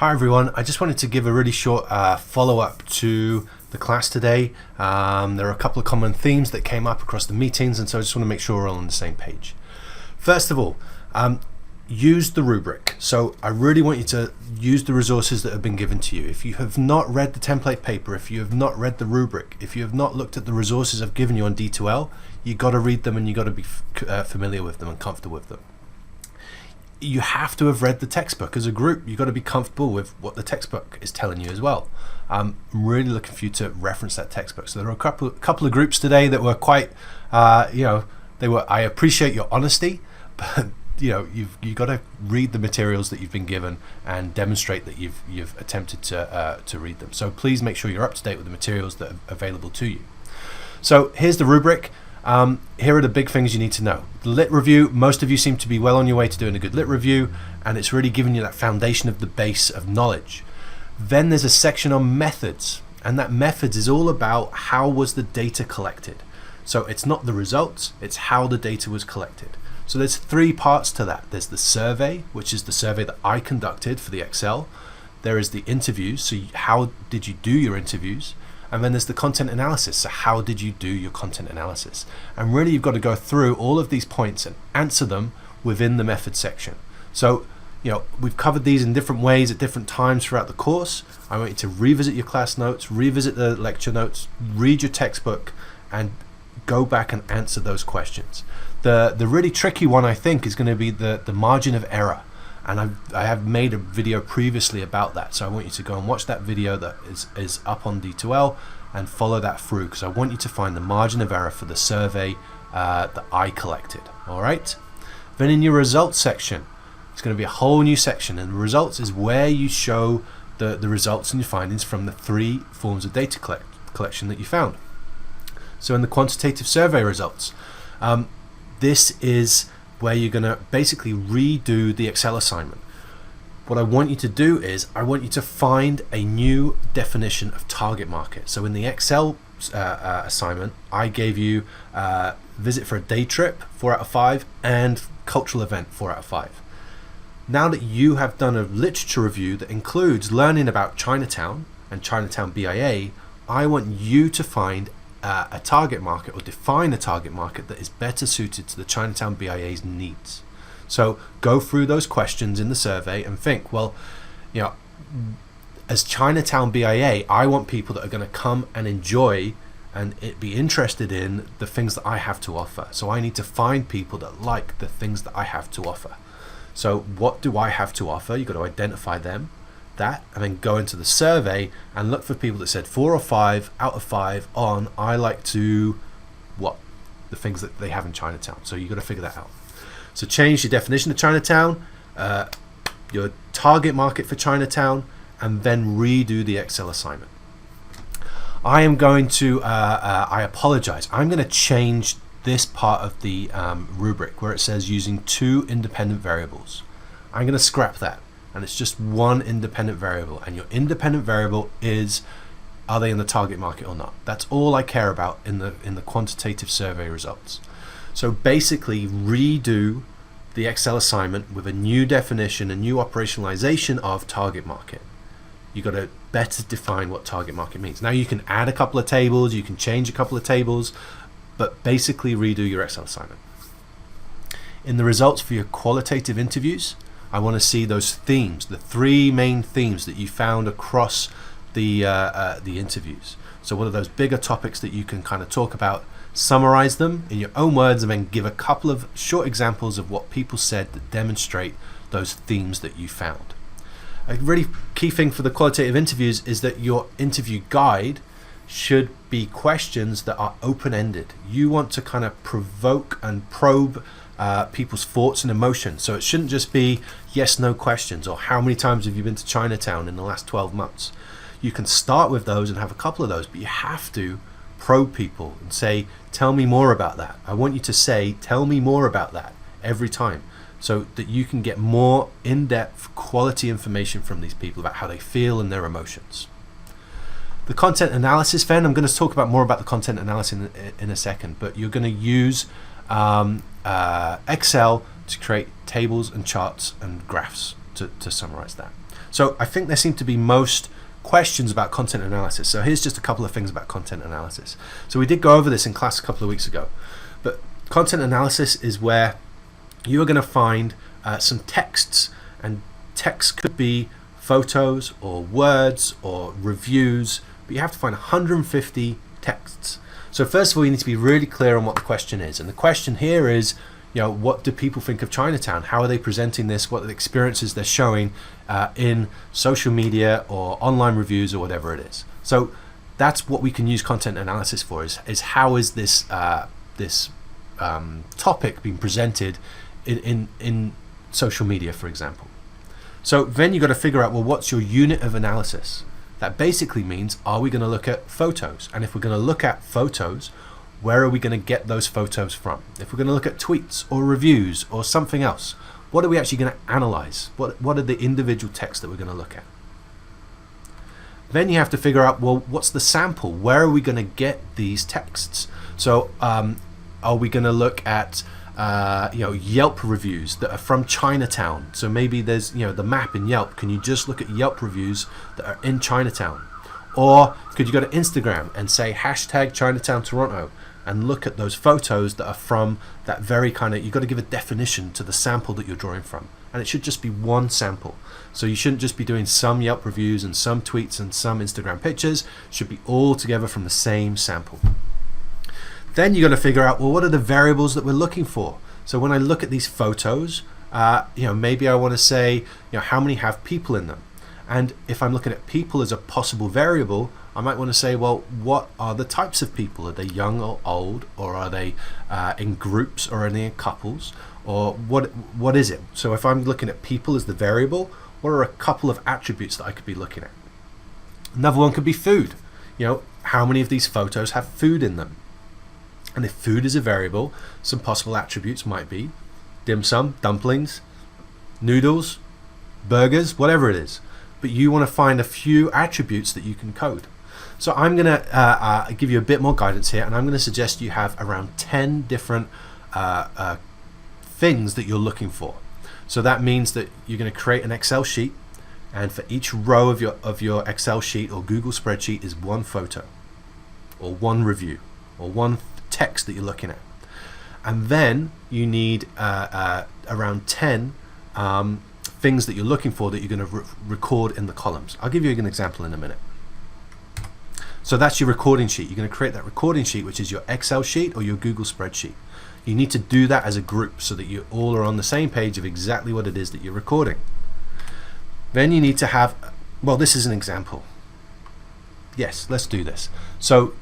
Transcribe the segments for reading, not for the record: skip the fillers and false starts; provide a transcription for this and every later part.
Hi everyone, I just wanted to give a really short follow-up to the class today. There are a couple of common themes that came up across the meetings, and so I just want to make sure we're all on the same page. First of all, use the rubric. So I really want you to use the resources that have been given to you. If you have not read the template paper, if you have not read the rubric, if you have not looked at the resources I've given you on D2L, you've got to read them and you've got to be familiar with them and comfortable with them. You have to have read the textbook as a group. You've got to be comfortable with what the textbook is telling you as well. I'm really looking for you to reference that textbook. So there are a couple of groups today that were quite, I appreciate your honesty, but you've got to read the materials that you've been given and demonstrate that you've attempted to read them. So please make sure you're up to date with the materials that are available to you. So here's the rubric. Here are the big things you need to know. The lit review, most of you seem to be well on your way to doing a good lit review, and it's really giving you that foundation of the base of knowledge. Then there's a section on methods, and that methods is all about how was the data collected. So it's not the results, it's how the data was collected. So there's three parts to that. There's the survey, which is the survey that I conducted for the Excel. There is the interviews, so how did you do your interviews? And then there's the content analysis. So how did you do your content analysis? And really you've got to go through all of these points and answer them within the method section. So, we've covered these in different ways at different times throughout the course. I want you to revisit your class notes, revisit the lecture notes, read your textbook, and go back and answer those questions. The really tricky one, I think, is going to be the margin of error. And I have made a video previously about that, so I want you to go and watch that video that is up on D2L and follow that through, because I want you to find the margin of error for the survey that I collected. All right. Then in your results section, it's going to be a whole new section, and the results is where you show the results and your findings from the three forms of data collection that you found. So in the quantitative survey results, this is where you're going to basically redo the Excel assignment. What I want you to do is I want you to find a new definition of target market. So in the Excel assignment, I gave you visit for a day trip, 4 out of 5, and cultural event, 4 out of 5. Now that you have done a literature review that includes learning about Chinatown and Chinatown BIA, I want you to find a target market, or define a target market that is better suited to the Chinatown BIA's needs. So go through those questions in the survey and think, well, as Chinatown BIA, I want people that are going to come and enjoy and be interested in the things that I have to offer. So I need to find people that like the things that I have to offer. So what do I have to offer? You've got to identify them, and then go into the survey and look for people that said 4 or 5 out of 5 on I like to the things that they have in Chinatown. So you've got to figure that out. So change your definition of Chinatown, your target market for Chinatown, and then redo the Excel assignment. I am going to I apologize, I'm going to change this part of the rubric where it says using 2 independent variables. I'm going to scrap that, and it's just 1 independent variable, and your independent variable is, are they in the target market or not? That's all I care about in the quantitative survey results. So basically redo the Excel assignment with a new definition, a new operationalization of target market. You've got to better define what target market means. Now you can add a couple of tables, you can change a couple of tables, but basically redo your Excel assignment. In the results for your qualitative interviews, I want to see those themes, the 3 main themes that you found across the interviews. So what are those bigger topics that you can kind of talk about, summarize them in your own words, and then give a couple of short examples of what people said that demonstrate those themes that you found. A really key thing for the qualitative interviews is that your interview guide should be questions that are open-ended. You want to kind of provoke and probe people's thoughts and emotions. So it shouldn't just be yes/no questions, or how many times have you been to Chinatown in the last 12 months. You can start with those and have a couple of those, but you have to probe people and say, tell me more about that. I want you to say, tell me more about that every time, so that you can get more in-depth quality information from these people about how they feel and their emotions. The content analysis, then, I'm going to talk about more about the content analysis in a second, but you're going to use Excel to create tables and charts and graphs to summarize that. So I think there seem to be most questions about content analysis. So here's just a couple of things about content analysis. So we did go over this in class a couple of weeks ago, but content analysis is where you are going to find some texts, and text could be photos or words or reviews, but you have to find 150 texts. So first of all, you need to be really clear on what the question is, and the question here is, what do people think of Chinatown? How are they presenting this? What are the experiences they're showing in social media or online reviews or whatever it is? So that's what we can use content analysis for, is how is this topic being presented in social media, for example. So then you've got to figure out, well, what's your unit of analysis? That basically means, are we going to look at photos? And if we're going to look at photos, where are we going to get those photos from? If we're going to look at tweets or reviews or something else, what are we actually going to analyze? What are the individual texts that we're going to look at? Then you have to figure out, well, what's the sample? Where are we going to get these texts? So are we going to look at Yelp reviews that are from Chinatown? So maybe there's the map in Yelp. Can you just look at Yelp reviews that are in Chinatown? Or could you go to Instagram and say hashtag Chinatown Toronto and look at those photos that are from that very kind of, you've got to give a definition to the sample that you're drawing from, and it should just be one sample. So you shouldn't just be doing some Yelp reviews and some tweets and some Instagram pictures. It should be all together from the same sample. Then you got to figure out, well, what are the variables that we're looking for? So when I look at these photos, maybe I want to say, how many have people in them? And if I'm looking at people as a possible variable, I might want to say, well, what are the types of people? Are they young or old, or are they in groups, or are they in couples, or what is it? So if I'm looking at people as the variable, what are a couple of attributes that I could be looking at? Another one could be food. How many of these photos have food in them? And if food is a variable, some possible attributes might be dim sum, dumplings, noodles, burgers, whatever it is. But you want to find a few attributes that you can code. So I'm going to give you a bit more guidance here, and I'm going to suggest you have around 10 different things that you're looking for. So that means that you're going to create an Excel sheet, and for each row of your Excel sheet or Google spreadsheet is one photo, or one review, or one text that you're looking at. And then you need around 10 things that you're looking for that you're going to record in the columns. I'll give you an example in a minute. So that's your recording sheet. You're going to create that recording sheet, which is your Excel sheet or your Google spreadsheet. You need to do that as a group so that you all are on the same page of exactly what it is that you're recording. Then you need to have, well, this is an example. Yes, let's do this. So,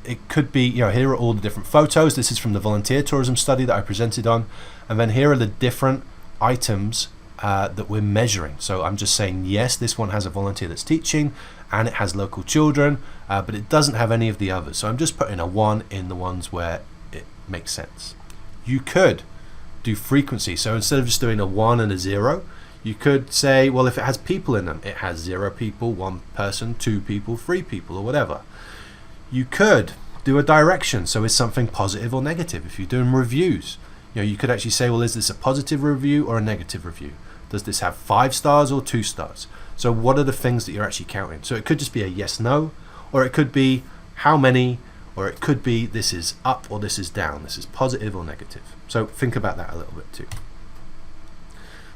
it could be, here are all the different photos. This is from the volunteer tourism study that I presented on. And then here are the different items that we're measuring. So I'm just saying, yes, this one has a volunteer that's teaching, and it has local children, but it doesn't have any of the others. So I'm just putting a 1 in the ones where it makes sense. You could do frequency. So instead of just doing a 1 and a 0, you could say, well, if it has people in them, it has 0 people, 1 person, 2 people, 3 people, or whatever. You could do a direction. So is something positive or negative? If you're doing reviews, you could actually say, well, is this a positive review or a negative review? Does this have 5 stars or 2 stars? So what are the things that you're actually counting? So it could just be a yes, no, or it could be how many, or it could be this is up or this is down. This is positive or negative. So think about that a little bit too.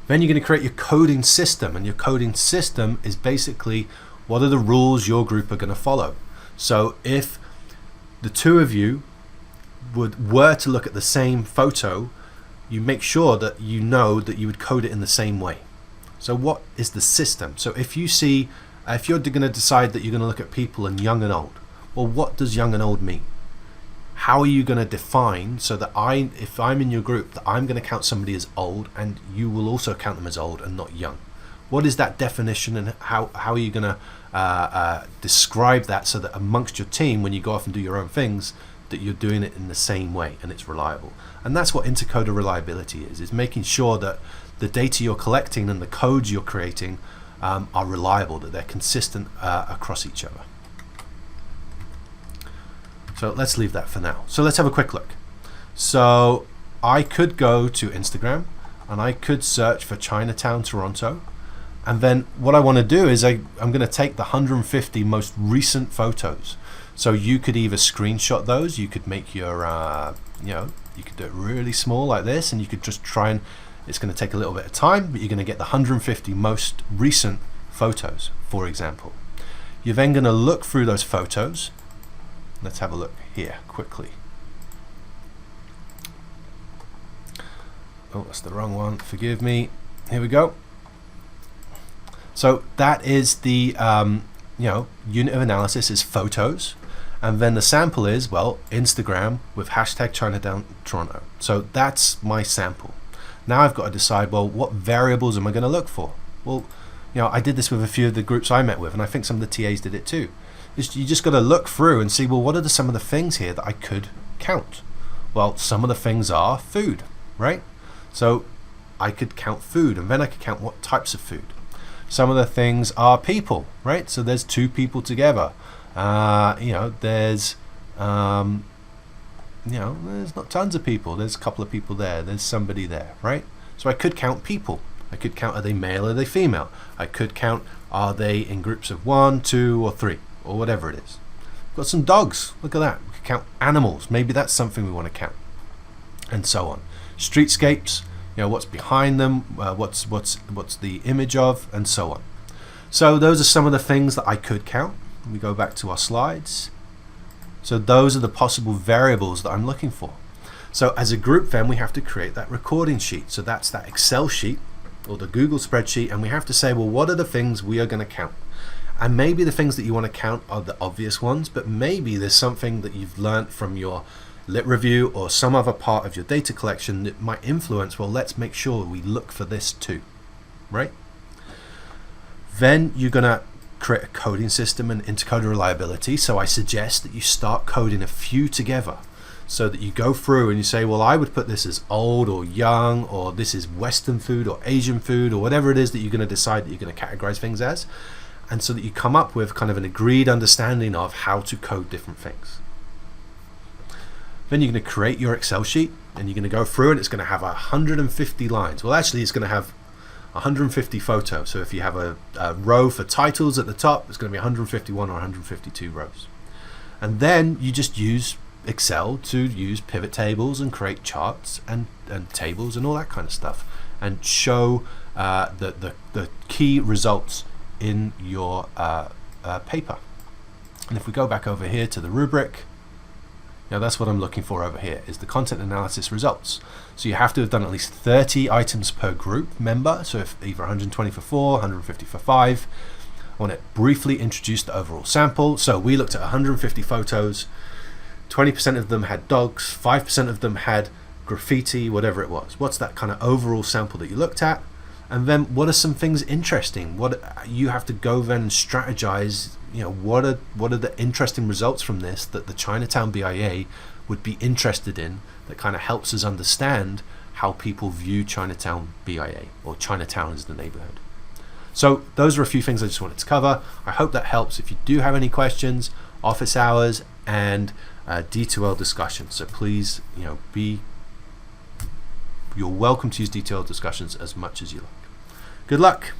Then you're going to create your coding system, and your coding system is basically what are the rules your group are going to follow. So if the two of you were to look at the same photo, you make sure that you know that you would code it in the same way. So what is the system? So if you see, if you're going to decide that you're going to look at people and young and old, well, what does young and old mean? How are you going to define so that if I'm in your group, that I'm going to count somebody as old and you will also count them as old and not young? What is that definition, and how are you going to describe that so that amongst your team, when you go off and do your own things, that you're doing it in the same way and it's reliable? And that's what intercoder reliability is making sure that the data you're collecting and the codes you're creating are reliable, that they're consistent across each other. So let's leave that for now. So let's have a quick look. So I could go to Instagram and I could search for Chinatown Toronto, And then what I want to do is I'm going to take the 150 most recent photos. So you could either screenshot those, you could make your, you could do it really small like this, and you could just try and, it's going to take a little bit of time, but you're going to get the 150 most recent photos, for example. You're then going to look through those photos. Let's have a look here quickly. Oh, that's the wrong one. Forgive me. Here we go. So that is the unit of analysis is photos, and then the sample is, well, Instagram with hashtag Chinatown Toronto. So that's my sample. Now I've got to decide, well, what variables am I going to look for? Well, I did this with a few of the groups I met with, and I think some of the TAs did it too. You just got to look through and see, well, what are some of the things here that I could count? Well, some of the things are food, right? So I could count food, and then I could count what types of food. Some of the things are people, right? So there's 2 people together. There's not tons of people. There's a couple of people there. There's somebody there, right? So I could count people. I could count, are they male or are they female? I could count, are they in groups of 1, 2, or 3, or whatever it is. Got some dogs. Look at that. We could count animals. Maybe that's something we want to count, and so on. Streetscapes. What's behind them, what's the image of, and so on. So those are some of the things that I could count. We go back to our slides. So those are the possible variables that I'm looking for. So as a group then we have to create that recording sheet. So that's that Excel sheet or the Google spreadsheet, and we have to say, well, what are the things we are going to count? And maybe the things that you want to count are the obvious ones, but maybe there's something that you've learned from your lit review or some other part of your data collection that might influence, well, let's make sure we look for this too, right? Then you're going to create a coding system and intercoder reliability. So I suggest that you start coding a few together so that you go through and you say, well, I would put this as old or young, or this is Western food or Asian food, or whatever it is that you're going to decide that you're going to categorize things as, and so that you come up with kind of an agreed understanding of how to code different things. Then you're going to create your Excel sheet, and you're going to go through, and it's going to have 150 lines. Well, actually, it's going to have 150 photos. So if you have a row for titles at the top, it's going to be 151 or 152 rows. And then you just use Excel to use pivot tables and create charts and tables and all that kind of stuff, and show the key results in your paper. And if we go back over here to the rubric, now that's what I'm looking for over here, is the content analysis results. So you have to have done at least 30 items per group member. So if either 120 for 4, 150 for 5. I want to briefly introduce the overall sample. So we looked at 150 photos. 20% of them had dogs, 5% of them had graffiti, whatever it was. What's that kind of overall sample that you looked at? And then what are some things interesting? What you have to go then and strategize, what are the interesting results from this that the Chinatown BIA would be interested in, that kind of helps us understand how people view Chinatown BIA, or Chinatown as the neighborhood. So those are a few things I just wanted to cover. I hope that helps. If you do have any questions, office hours and D2L discussions. So please, you're welcome to use D2L discussions as much as you like. Good luck.